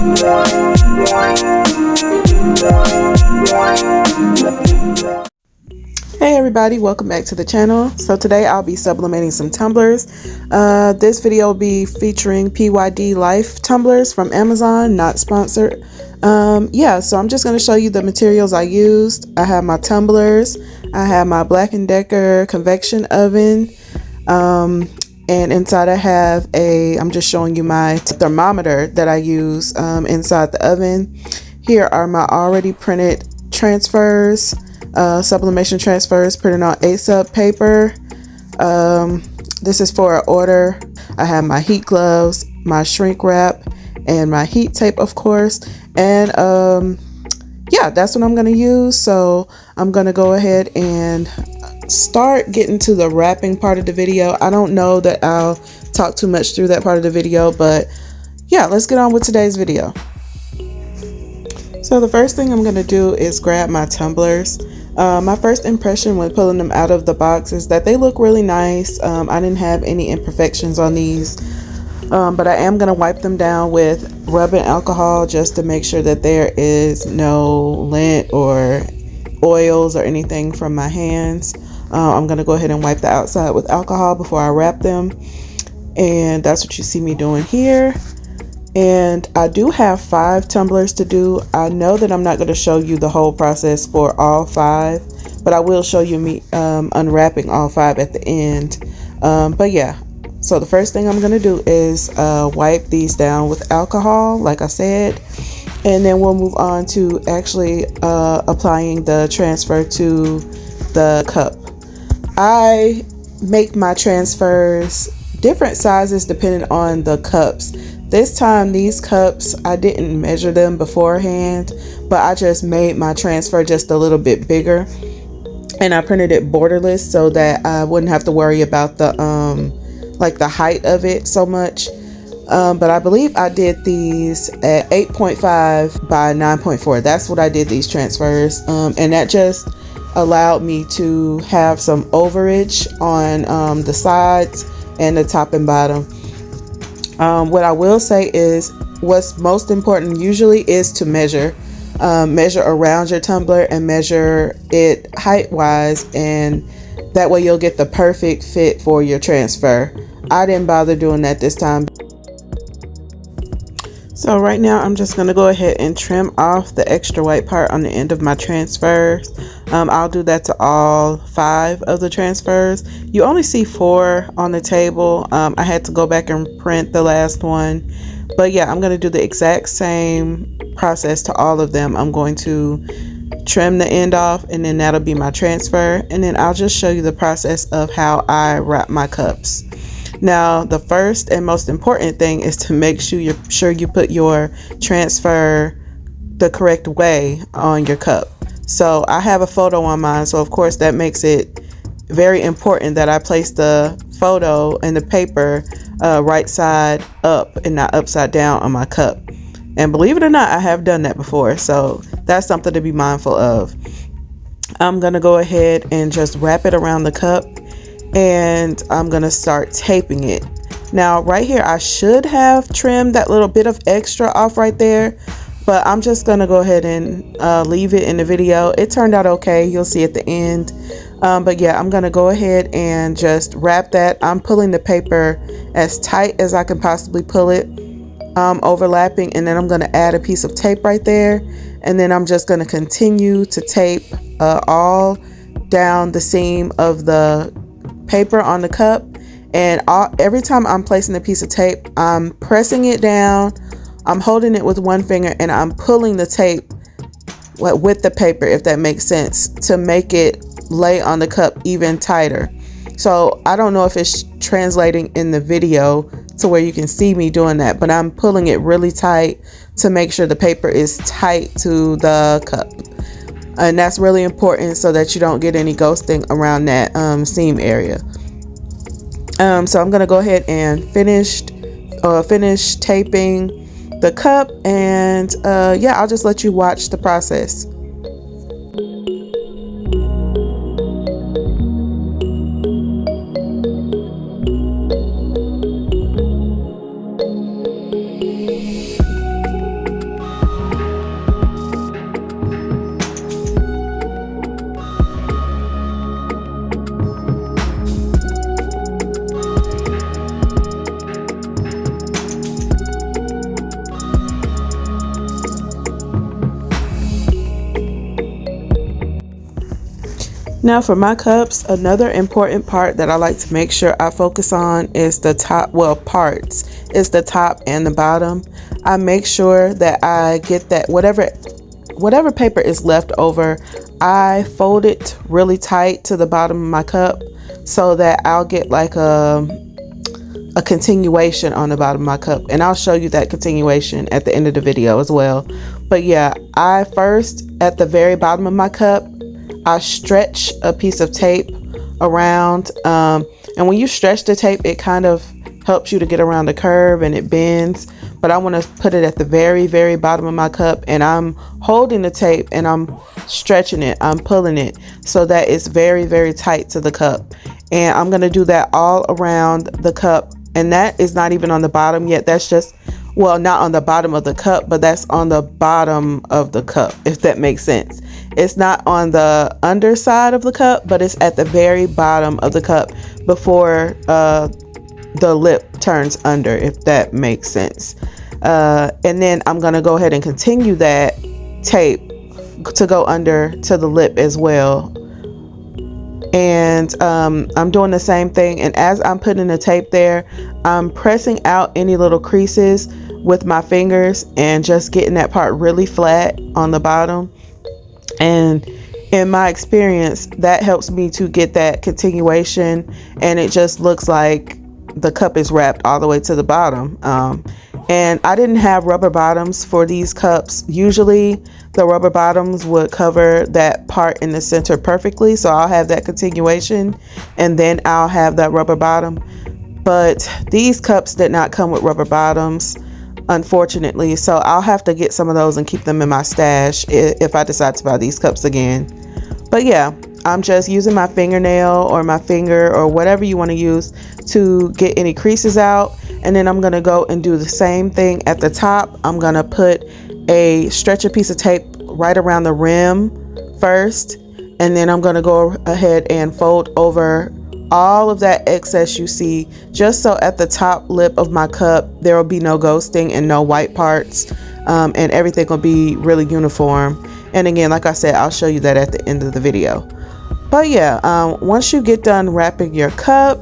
Hey everybody, welcome back to the channel. So today I'll be sublimating some tumblers. This video will be featuring PYD Life tumblers from Amazon, not sponsored. Yeah, so I'm just going to show you the materials I used. I have my tumblers, I have my Black & Decker convection oven, and inside I have I'm just showing you my thermometer that I use inside the oven. Here are my already printed transfers. Sublimation transfers printed on A-sub paper. This is for an order. I have my heat gloves, my shrink wrap, and my heat tape, of course. And yeah, that's what I'm going to use. So I'm going to go ahead and start getting to the wrapping part of the video. I don't know that I'll talk too much through that part of the video, but yeah, let's get on with today's video. So the first thing I'm going to do is grab my tumblers. My first impression when pulling them out of the box is that they look really nice. I didn't have any imperfections on these, but I am going to wipe them down with rubbing alcohol just to make sure that there is no lint or oils or anything from my hands. I'm going to go ahead and wipe the outside with alcohol before I wrap them, and that's what you see me doing here. And I do have 5 tumblers to do. I know that I'm not going to show you the whole process for all 5, but I will show you me unwrapping all 5 at the end. But yeah, so the first thing I'm going to do is wipe these down with alcohol, like I said, and then we'll move on to actually applying the transfer to the cup. I make my transfers different sizes depending on the cups. This time these cups, I didn't measure them beforehand, but I just made my transfer just a little bit bigger, and I printed it borderless so that I wouldn't have to worry about the like the height of it so much. But I believe I did these at 8.5 by 9.4. That's what I did these transfers, and that just allowed me to have some overage on the sides and the top and bottom. What I will say is what's most important usually is to measure around your tumbler and measure it height wise, and that way you'll get the perfect fit for your transfer. I didn't bother doing that this time. So right now I'm just going to go ahead and trim off the extra white part on the end of my transfers. I'll do that to all 5 of the transfers. You only see 4 on the table. I had to go back and print the last one. But yeah, I'm going to do the exact same process to all of them. I'm going to trim the end off, and then that'll be my transfer. And then I'll just show you the process of how I wrap my cups. Now, the first and most important thing is to make sure you put your transfer the correct way on your cup. So I have a photo on mine, so of course that makes it very important that I place the photo and the paper right side up and not upside down on my cup. And believe it or not, I have done that before, so that's something to be mindful of. I'm gonna go ahead and just wrap it around the cup, and I'm gonna start taping it. Now right here I should have trimmed that little bit of extra off right there, but I'm just gonna go ahead and leave it in the video. It turned out okay, you'll see at the end. But yeah, I'm gonna go ahead and just wrap that. I'm pulling the paper as tight as I can possibly pull it, overlapping, and then I'm gonna add a piece of tape right there, and then I'm just gonna continue to tape all down the seam of the paper on the cup. And every time I'm placing a piece of tape, I'm pressing it down, I'm holding it with one finger, and I'm pulling the tape with the paper, if that makes sense, to make it lay on the cup even tighter. So I don't know if it's translating in the video to where you can see me doing that, but I'm pulling it really tight to make sure the paper is tight to the cup. And that's really important so that you don't get any ghosting around that seam area. So I'm gonna go ahead and finish taping the cup, and yeah, I'll just let you watch the process. Now for my cups, another important part that I like to make sure I focus on is the top, well, parts. It's the top and the bottom. I make sure that I get that whatever paper is left over, I fold it really tight to the bottom of my cup so that I'll get like a continuation on the bottom of my cup, and I'll show you that continuation at the end of the video as well. But yeah, I first, at the very bottom of my cup, I stretch a piece of tape around, and when you stretch the tape, it kind of helps you to get around the curve and it bends. But I want to put it at the very, very bottom of my cup, and I'm holding the tape and I'm stretching it, I'm pulling it so that it's very, very tight to the cup. And I'm going to do that all around the cup, and that is not even on the bottom yet. That's just, well, not on the bottom of the cup, but that's on the bottom of the cup, if that makes sense. It's not on the underside of the cup, but it's at the very bottom of the cup before the lip turns under, if that makes sense. And then I'm going to go ahead and continue that tape to go under to the lip as well. And I'm doing the same thing, and as I'm putting the tape there, I'm pressing out any little creases with my fingers and just getting that part really flat on the bottom. And in my experience, that helps me to get that continuation, and it just looks like the cup is wrapped all the way to the bottom. And I didn't have rubber bottoms for these cups. Usually the rubber bottoms would cover that part in the center perfectly, so I'll have that continuation and then I'll have that rubber bottom. But these cups did not come with rubber bottoms, unfortunately, so I'll have to get some of those and keep them in my stash if I decide to buy these cups again. But yeah, I'm just using my fingernail or my finger or whatever you want to use to get any creases out. And then I'm going to go and do the same thing at the top. I'm going to stretch a piece of tape right around the rim first. And then I'm going to go ahead and fold over all of that excess you see, just so at the top lip of my cup, there will be no ghosting and no white parts. And everything will be really uniform. And again, like I said, I'll show you that at the end of the video. But yeah, once you get done wrapping your cup,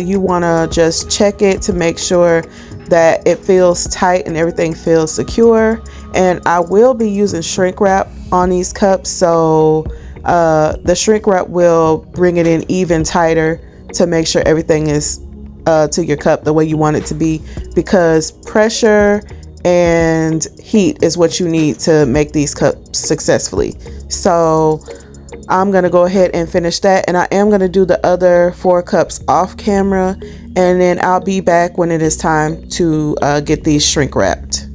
you want to just check it to make sure that it feels tight and everything feels secure. And I will be using shrink wrap on these cups, so the shrink wrap will bring it in even tighter to make sure everything is to your cup the way you want it to be, because pressure and heat is what you need to make these cups successfully. So I'm going to go ahead and finish that, and I am going to do the other 4 cups off camera, and then I'll be back when it is time to get these shrink wrapped.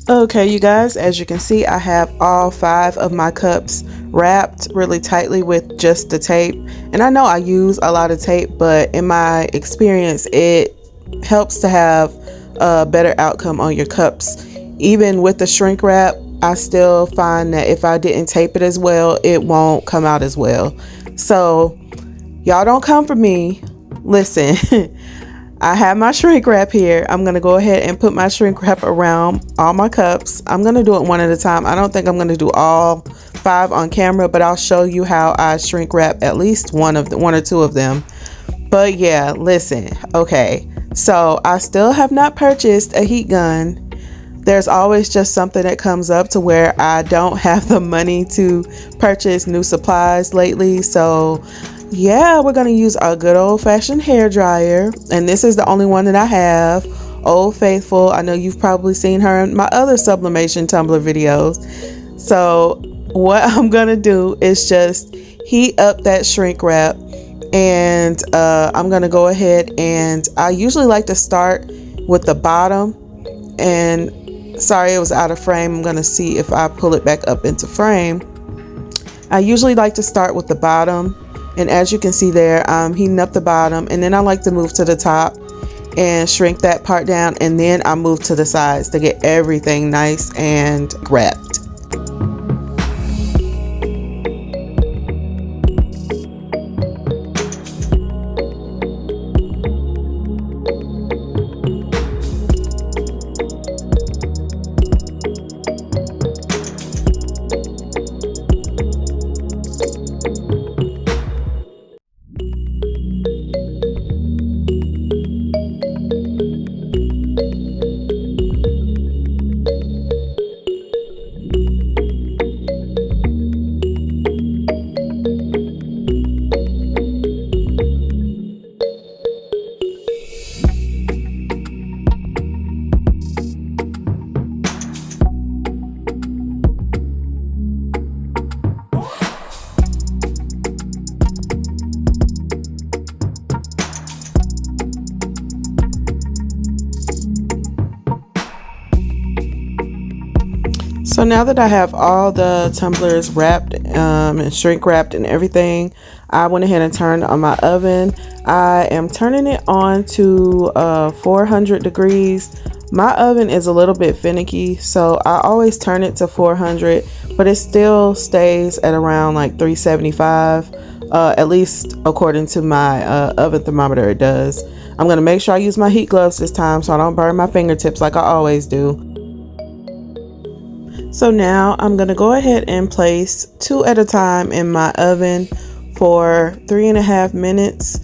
Okay, you guys, as you can see, I have all 5 of my cups wrapped really tightly with just the tape. And I know I use a lot of tape, but in my experience, it helps to have a better outcome on your cups. Even with the shrink wrap, I still find that if I didn't tape it as well, it won't come out as well. So y'all don't come for me. Listen. I have my shrink wrap here. I'm going to go ahead and put my shrink wrap around all my cups. I'm going to do it one at a time. I don't think I'm going to do all 5 on camera, but I'll show you how I shrink wrap at least one or 2 of them. But yeah, listen. Okay, so I still have not purchased a heat gun. There's always just something that comes up to where I don't have the money to purchase new supplies lately. So yeah, we're going to use our good old-fashioned hair dryer, and this is the only one that I have. Old Faithful. I know you've probably seen her in my other sublimation Tumblr videos. So what I'm going to do is just heat up that shrink wrap, and I'm gonna go ahead, and I usually like to start with the bottom. And sorry, it was out of frame. I'm gonna see if I pull it back up into frame. I usually like to start with the bottom, and as you can see there, I'm heating up the bottom, and then I like to move to the top and shrink that part down, and then I move to the sides to get everything nice and wrapped. So now that I have all the tumblers wrapped and shrink wrapped and everything, I went ahead and turned on my oven. I am turning it on to 400 degrees. My oven is a little bit finicky, so I always turn it to 400, but it still stays at around like 375, at least according to my oven thermometer, it does. I'm gonna make sure I use my heat gloves this time so I don't burn my fingertips like I always do. So now I'm going to go ahead and place 2 at a time in my oven for 3.5 minutes,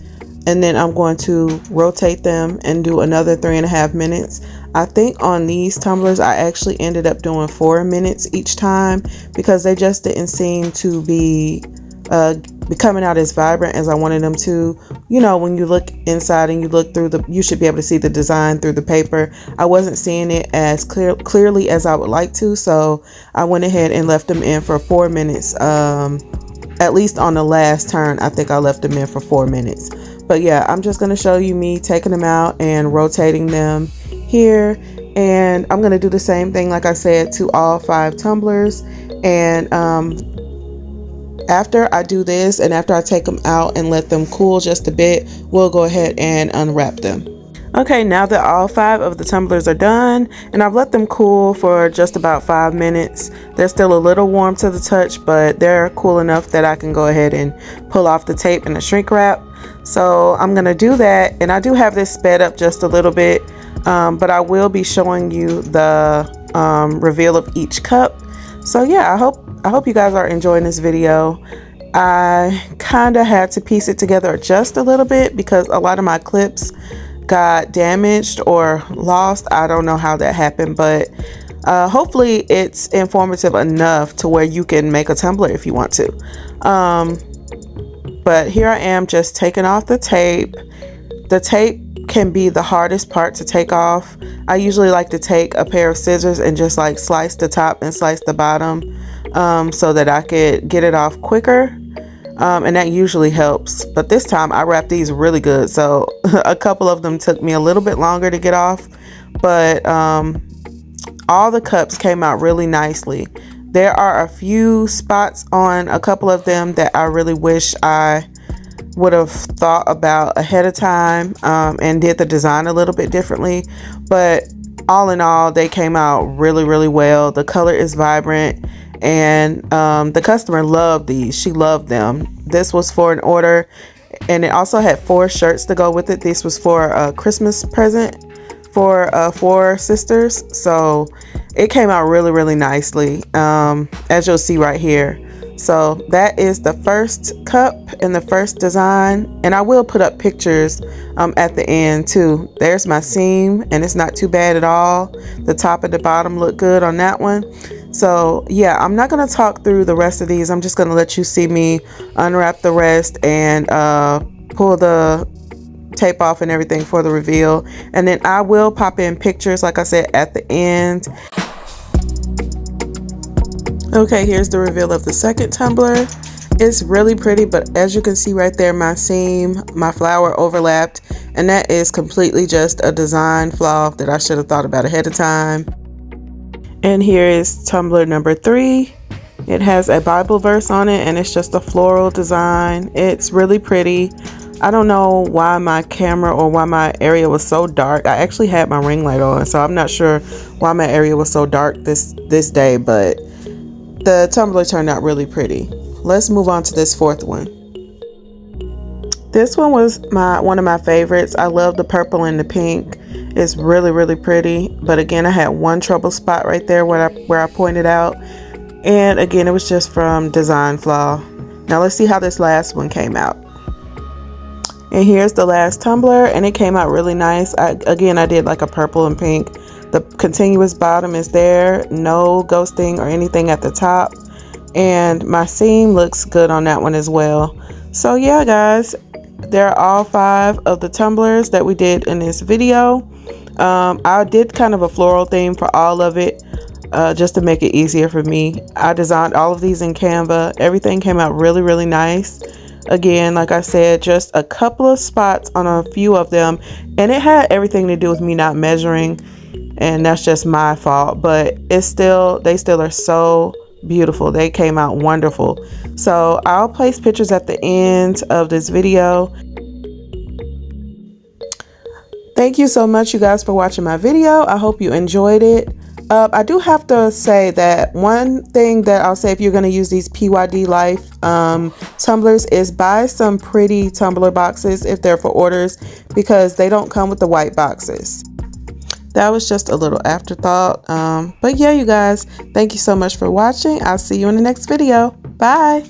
and then I'm going to rotate them and do another 3.5 minutes. I think on these tumblers I actually ended up doing 4 minutes each time because they just didn't seem to be coming out as vibrant as I wanted them to. You know, when you look inside and you look through you should be able to see the design through the paper. I wasn't seeing it as clearly as I would like to, so I went ahead and left them in for 4 minutes. At least on the last turn, I think I left them in for 4 minutes. But yeah, I'm just going to show you me taking them out and rotating them here. And I'm going to do the same thing, like I said, to all 5 tumblers. And after I do this, and after I take them out and let them cool just a bit, we'll go ahead and unwrap them. Okay, now that all 5 of the tumblers are done, and I've let them cool for just about 5 minutes. They're still a little warm to the touch, but they're cool enough that I can go ahead and pull off the tape and the shrink wrap. So I'm gonna do that, and I do have this sped up just a little bit, but I will be showing you the reveal of each cup. So yeah, I hope you guys are enjoying this video. I kind of had to piece it together just a little bit because a lot of my clips got damaged or lost. I don't know how that happened, but hopefully it's informative enough to where you can make a tumbler if you want to. But here I am just taking off the tape. The tape can be the hardest part to take off. I usually like to take a pair of scissors and just like slice the top and slice the bottom so that I could get it off quicker. And that usually helps. But this time I wrapped these really good, so a couple of them took me a little bit longer to get off. But all the cups came out really nicely. There are a few spots on a couple of them that I really wish I would have thought about ahead of time and did the design a little bit differently, but all in all they came out really well. The color is vibrant, and the customer loved these. She loved them. This was for an order, and it also had 4 shirts to go with it. This was for a Christmas present for 4 sisters, so it came out really nicely, as you'll see right here. So that is the first cup and the first design, and I will put up pictures at the end too. There's my seam, and it's not too bad at all. The top and the bottom look good on that one. So yeah, I'm not going to talk through the rest of these. I'm just going to let you see me unwrap the rest and pull the tape off and everything for the reveal, and then I will pop in pictures like I said at the end. Okay, here's the reveal of the second tumbler, It's really pretty, but as you can see right there, my seam, my flower overlapped, and that is completely just a design flaw that I should have thought about ahead of time. And here is tumbler number 3. It has a Bible verse on it, and it's just a floral design. It's really pretty. I don't know why my camera or why my area was so dark. I actually had my ring light on, so I'm not sure why my area was so dark this day, but the tumbler turned out really pretty. Let's move on to this 4th one. This one was one of my favorites. I love the purple and the pink. It's really, really pretty. But again, I had one trouble spot right there where I pointed out. And again, it was just from design flaw. Now let's see how this last one came out. And here's the last tumbler, and it came out really nice. I did like a purple and pink. The continuous bottom is there, no ghosting or anything at the top. And my seam looks good on that one as well. So yeah, guys, there are all 5 of the tumblers that we did in this video. I did kind of a floral theme for all of it, just to make it easier for me. I designed all of these in Canva. Everything came out really, really nice. Again, like I said, just a couple of spots on a few of them, and it had everything to do with me not measuring, and that's just my fault. But they still are so beautiful. They came out wonderful. So I'll place pictures at the end of this video. Thank you so much, you guys, for watching my video. I hope you enjoyed it. I do have to say that one thing that I'll say if you're going to use these PYD Life tumblers is buy some pretty tumbler boxes if they're for orders, because they don't come with the white boxes. That was just a little afterthought. But yeah, you guys, thank you so much for watching. I'll see you in the next video. Bye.